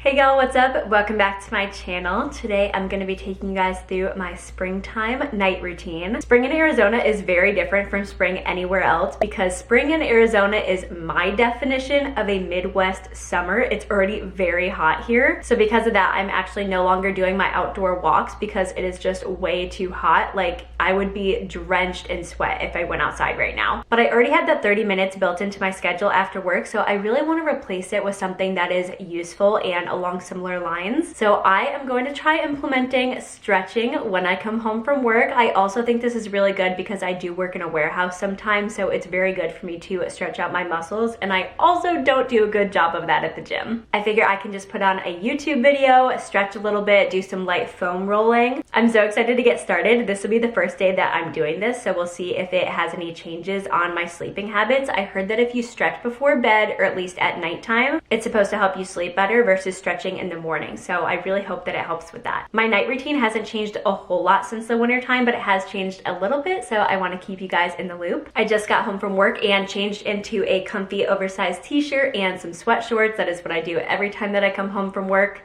Hey y'all, what's up? Welcome back to my channel. Today I'm going to be taking you guys through my springtime night routine. Spring in Arizona is very different from spring anywhere else because spring in Arizona is my definition of a Midwest summer. It's already very hot here. So because of that, I'm actually no longer doing my outdoor walks because it is just way too hot. Like, I would be drenched in sweat if I went outside right now. But I already had that 30 minutes built into my schedule after work, so I really want to replace it with something that is useful and along similar lines. So I am going to try implementing stretching when I come home from work. I also think this is really good because I do work in a warehouse sometimes, so it's very good for me to stretch out my muscles, and I also don't do a good job of that at the gym. I figure I can just put on a YouTube video, stretch a little bit, do some light foam rolling. I'm so excited to get started. This will be the first day that I'm doing this, so we'll see if it has any changes on my sleeping habits. I heard that if you stretch before bed, or at least at nighttime, it's supposed to help you sleep better versus stretching in the morning. So I really hope that it helps with that. My night routine hasn't changed a whole lot since the winter time, but it has changed a little bit, so I want to keep you guys in the loop. I just got home from work and changed into a comfy oversized t-shirt and some sweat shorts. That is what I do every time that I come home from work.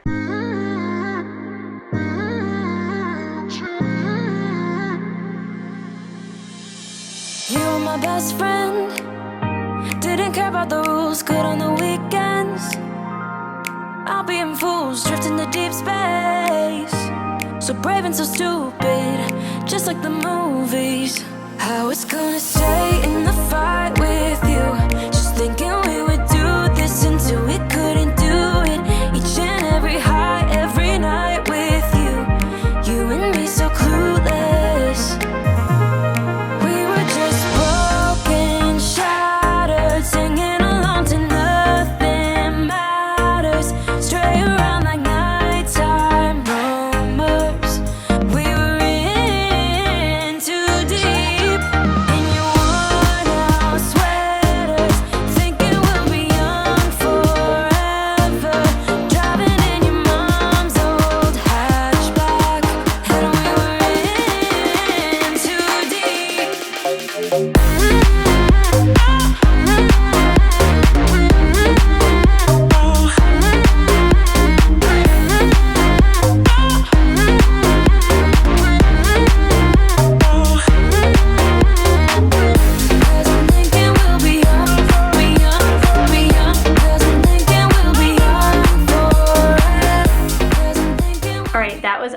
My best friend didn't care about the rules, good on the weekends. I'll be in fools, drifting to deep space. So brave and so stupid, just like the movies. How it's gonna stay in the fight with you. Just thinking we would do this until we couldn't do it. Each and every high, every night with you. You and me so clueless. Singing along to nothing matters. Stray around like nighttime rumors. We were in too deep. In your worn-out sweaters, thinking we'll be young forever. Driving in your mom's old hatchback, and we were in too deep.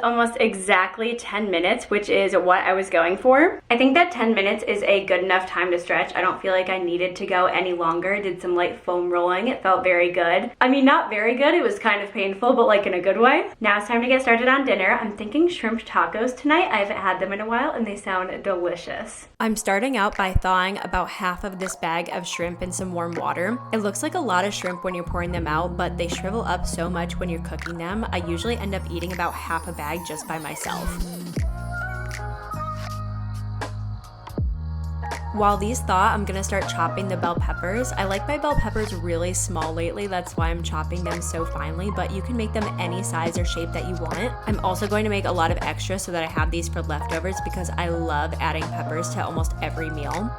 Almost exactly 10 minutes, which is what I was going for. I think that 10 minutes is a good enough time to stretch. I don't feel like I needed to go any longer. I did some light foam rolling. It felt very good. I mean, not very good. It was kind of painful, but like in a good way. Now it's time to get started on dinner. I'm thinking shrimp tacos tonight. I haven't had them in a while and they sound delicious. I'm starting out by thawing about half of this bag of shrimp in some warm water. It looks like a lot of shrimp when you're pouring them out, but they shrivel up so much when you're cooking them. I usually end up eating about half a bag just by myself. While these thaw, I'm gonna start chopping the bell peppers. I like my bell peppers really small lately, that's why I'm chopping them so finely, but you can make them any size or shape that you want. I'm also going to make a lot of extra so that I have these for leftovers because I love adding peppers to almost every meal.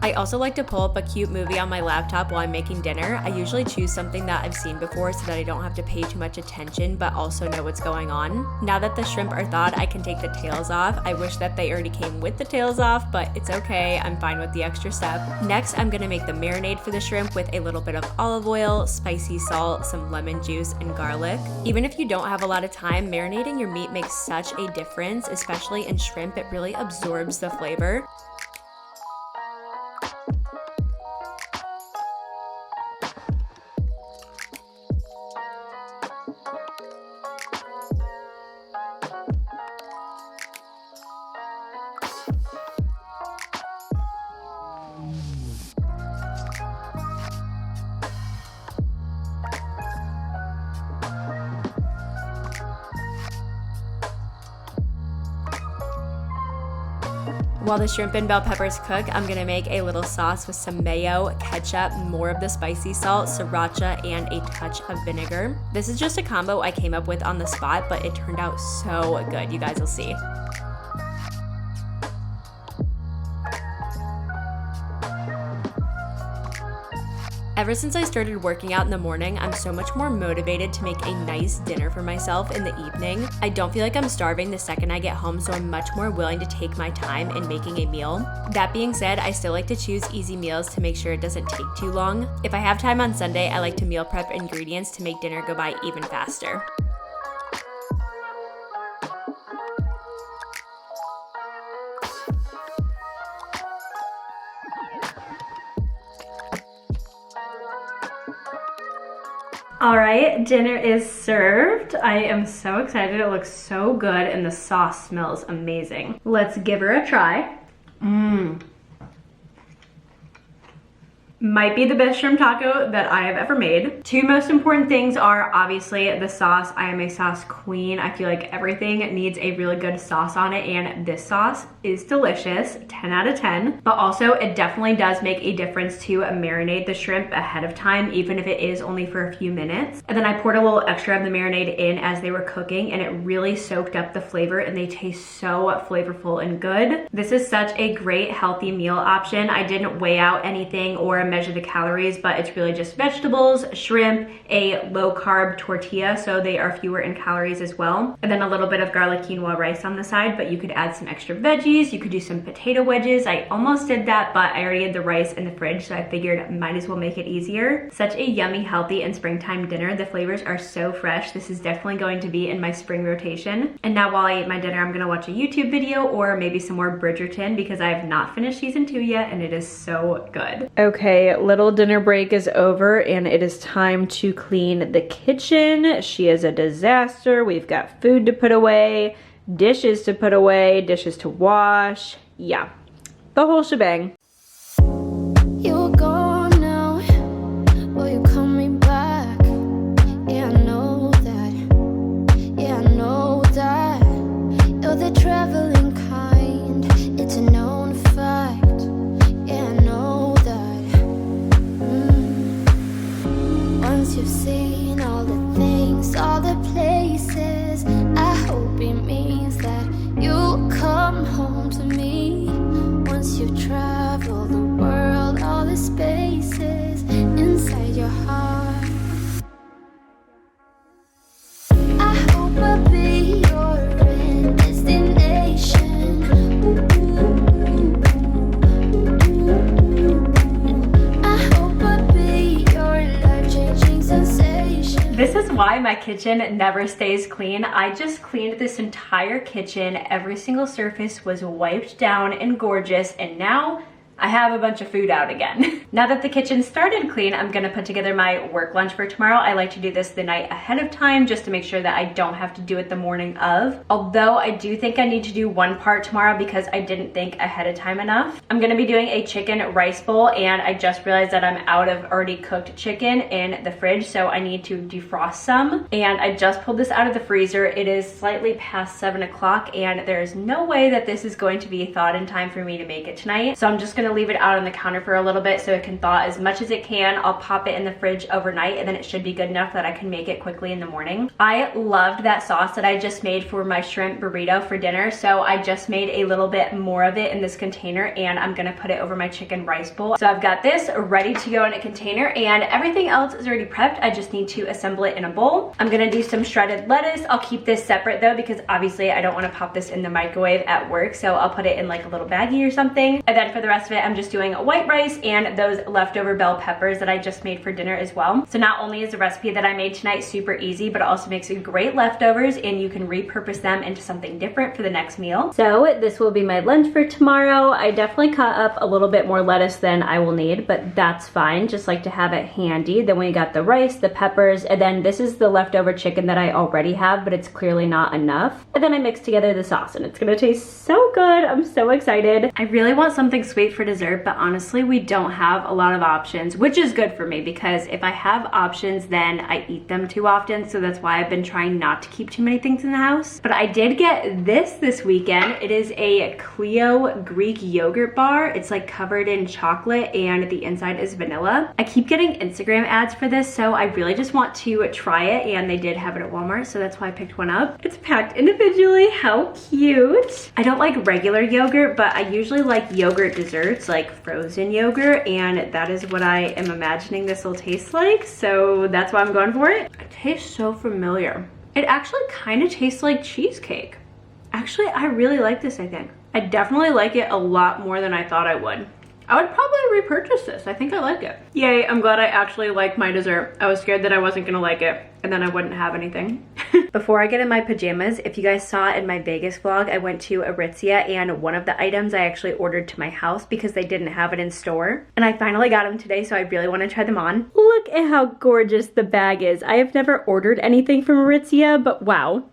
I also like to pull up a cute movie on my laptop while I'm making dinner. I usually choose something that I've seen before so that I don't have to pay too much attention but also know what's going on. Now that the shrimp are thawed, I can take the tails off. I wish that they already came with the tails off, but it's okay. I'm fine with the extra step. Next, I'm gonna make the marinade for the shrimp with a little bit of olive oil, spicy salt, some lemon juice, and garlic. Even if you don't have a lot of time, marinating your meat makes such a difference, especially in shrimp. It really absorbs the flavor. While the shrimp and bell peppers cook, I'm gonna make a little sauce with some mayo, ketchup, more of the spicy salt, sriracha, and a touch of vinegar. This is just a combo I came up with on the spot, but it turned out so good. You guys will see. Ever since I started working out in the morning, I'm so much more motivated to make a nice dinner for myself in the evening. I don't feel like I'm starving the second I get home, so I'm much more willing to take my time in making a meal. That being said, I still like to choose easy meals to make sure it doesn't take too long. If I have time on Sunday, I like to meal prep ingredients to make dinner go by even faster. All right, dinner is served. I am so excited. It looks so good and the sauce smells amazing. Let's give her a try. Might be the best shrimp taco that I have ever made. Two most important things are obviously the sauce. I am a sauce queen. I feel like everything needs a really good sauce on it, and this sauce is delicious, 10 out of 10. But also it definitely does make a difference to marinate the shrimp ahead of time, even if it is only for a few minutes. And then I poured a little extra of the marinade in as they were cooking, and it really soaked up the flavor, and they taste so flavorful and good. This is such a great healthy meal option. I didn't weigh out anything or measure the calories, but it's really just vegetables, shrimp, a low carb tortilla, so they are fewer in calories as well, and then a little bit of garlic quinoa rice on the side. But you could add some extra veggies, you could do some potato wedges. I almost did that, but I already had the rice in the fridge, so I figured might as well make it easier. Such a yummy, healthy, and springtime dinner. The flavors are so fresh. This is definitely going to be in my spring rotation. And now while I eat my dinner, I'm gonna watch a YouTube video or maybe some more Bridgerton, because I have not finished season 2 yet, and it is so good. Okay, little dinner break is over, and it is time to clean the kitchen. She is a disaster. We've got food to put away, dishes to put away, dishes to wash. Yeah, the whole shebang. You're gone now, will you call me back? Yeah, I know that, yeah, I know that. You're the traveling kind, it's a known fact. Yeah, I know that. Once you've seen all the things, all the places, I hope it means that you'll come home to me. Once you've traveled the world, all the spaces inside your heart, I hope I'll be your end destination. I hope I'll be your life-changing sensation. This is why my kitchen never stays clean. I just cleaned this entire kitchen. Every single surface was wiped down and gorgeous, and now I have a bunch of food out again. Now that the kitchen started clean, I'm gonna put together my work lunch for tomorrow. I like to do this the night ahead of time just to make sure that I don't have to do it the morning of. Although I do think I need to do one part tomorrow because I didn't think ahead of time enough. I'm gonna be doing a chicken rice bowl, and I just realized that I'm out of already cooked chicken in the fridge, so I need to defrost some. And I just pulled this out of the freezer. It is slightly past 7 o'clock, and there is no way that this is going to be thawed in time for me to make it tonight. So I'm just gonna leave it out on the counter for a little bit so it can thaw as much as it can. I'll pop it in the fridge overnight, and then it should be good enough that I can make it quickly in the morning. I loved that sauce that I just made for my shrimp burrito for dinner, so I just made a little bit more of it in this container, and I'm gonna put it over my chicken rice bowl. So I've got this ready to go in a container, and everything else is already prepped. I just need to assemble it in a bowl. I'm gonna do some shredded lettuce. I'll keep this separate though, because obviously I don't want to pop this in the microwave at work, so I'll put it in like a little baggie or something. And then for the rest of it, I'm just doing white rice and those leftover bell peppers that I just made for dinner as well. So not only is the recipe that I made tonight super easy, but it also makes great leftovers, and you can repurpose them into something different for the next meal. So this will be my lunch for tomorrow. I definitely cut up a little bit more lettuce than I will need, but that's fine. Just like to have it handy. Then we got the rice, the peppers, and then this is the leftover chicken that I already have, but it's clearly not enough. And then I mixed together the sauce, and it's gonna taste so good. I'm so excited. I really want something sweet for dessert, but honestly, we don't have a lot of options, which is good for me because if I have options, then I eat them too often. So that's why I've been trying not to keep too many things in the house. But I did get this weekend. It is a Clio Greek yogurt bar. It's like covered in chocolate and the inside is vanilla. I keep getting Instagram ads for this, so I really just want to try it, and they did have it at Walmart, so that's why I picked one up. It's packed individually. How cute. I don't like regular yogurt, but I usually like yogurt desserts. yogurts, like frozen yogurt, and that is what I am imagining this will taste like, so that's why I'm going for it. It tastes so familiar. It actually kind of tastes like cheesecake. Actually, I really like this, I think. I definitely like it a lot more than I thought I would. I would probably repurchase this. I think I like it. Yay, I'm glad I actually like my dessert. I was scared that I wasn't gonna like it and then I wouldn't have anything. Before I get in my pajamas, if you guys saw in my Vegas vlog, I went to Aritzia and one of the items I actually ordered to my house because they didn't have it in store. And I finally got them today, so I really want to try them on. Look at how gorgeous the bag is. I have never ordered anything from Aritzia, but wow.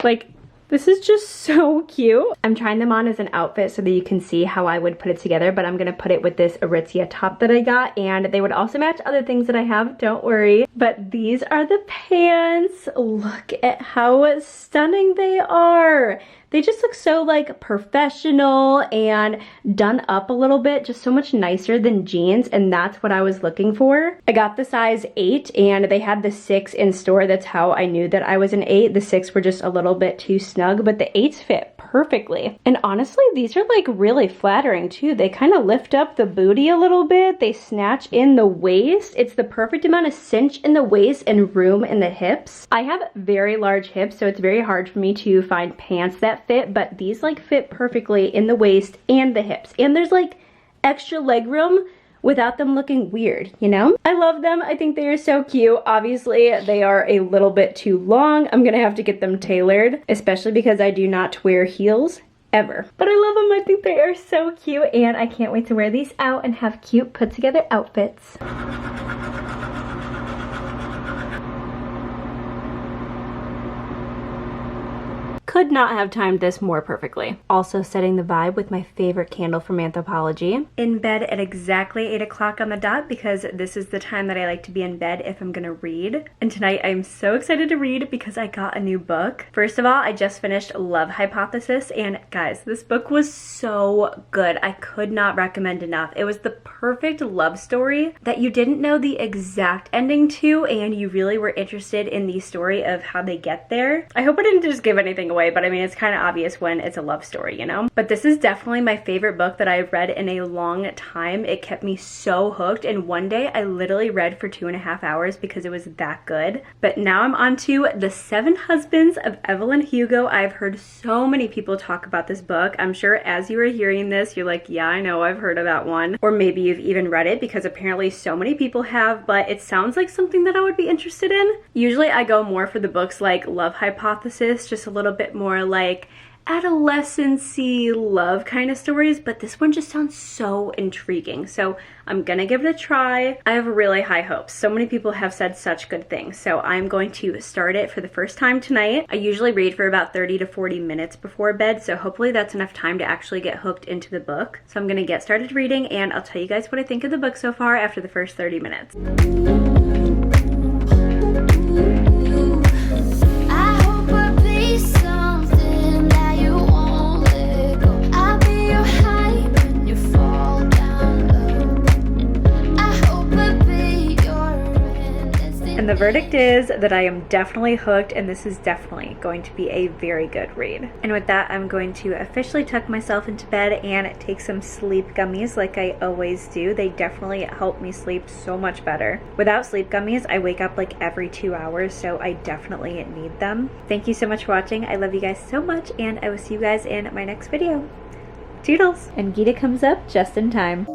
Like, this is just so cute. I'm trying them on as an outfit so that you can see how I would put it together, but I'm gonna put it with this Aritzia top that I got, and they would also match other things that I have, don't worry. But these are the pants. Look at how stunning they are. They just look so like professional and done up a little bit, just so much nicer than jeans, and that's what I was looking for. I got the size 8 and they had the 6 in store. That's how I knew that I was an 8. The 6 were just a little bit too snug, but the 8s fit perfectly. And honestly, these are like really flattering too. They kind of lift up the booty a little bit. They snatch in the waist. It's the perfect amount of cinch in the waist and room in the hips. I have very large hips, so it's very hard for me to find pants that fit, but these like fit perfectly in the waist and the hips. And there's like extra leg room without them looking weird, you know? I love them. I think they are so cute. Obviously, they are a little bit too long. I'm gonna have to get them tailored, especially because I do not wear heels ever. But I love them. I think they are so cute, and I can't wait to wear these out and have cute put together outfits. Could not have timed this more perfectly. Also setting the vibe with my favorite candle from Anthropology. In bed at exactly 8 o'clock on the dot because this is the time that I like to be in bed if I'm gonna read. And tonight I'm so excited to read because I got a new book. First of all, I just finished Love Hypothesis, and guys, this book was so good. I could not recommend enough. It was the perfect love story that you didn't know the exact ending to, and you really were interested in the story of how they get there. I hope I didn't just give anything away, but I mean, it's kind of obvious when it's a love story, you know? But this is definitely my favorite book that I've read in a long time. It kept me so hooked, and one day I literally read for 2.5 hours because it was that good. But now I'm on to The 7 Husbands of Evelyn Hugo. I've heard so many people talk about this book. I'm sure as you are hearing this, you're like, yeah, I know, I've heard of that one. Or maybe you've even read it because apparently so many people have, but it sounds like something that I would be interested in. Usually I go more for the books like Love Hypothesis, just a little bit more like adolescence-y love kind of stories, but this one just sounds so intriguing, so I'm gonna give it a try. I have really high hopes. So many people have said such good things, so I'm going to start it for the first time tonight. I usually read for about 30 to 40 minutes before bed, so hopefully that's enough time to actually get hooked into the book. So I'm gonna get started reading, and I'll tell you guys what I think of the book so far after the first 30 minutes. And the verdict is that I am definitely hooked, and this is definitely going to be a very good read. And with that, I'm going to officially tuck myself into bed and take some sleep gummies like I always do. They definitely help me sleep so much better. Without sleep gummies, I wake up like every 2 hours, so I definitely need them. Thank you so much for watching. I love you guys so much, and I will see you guys in my next video. Toodles! And Gita comes up just in time.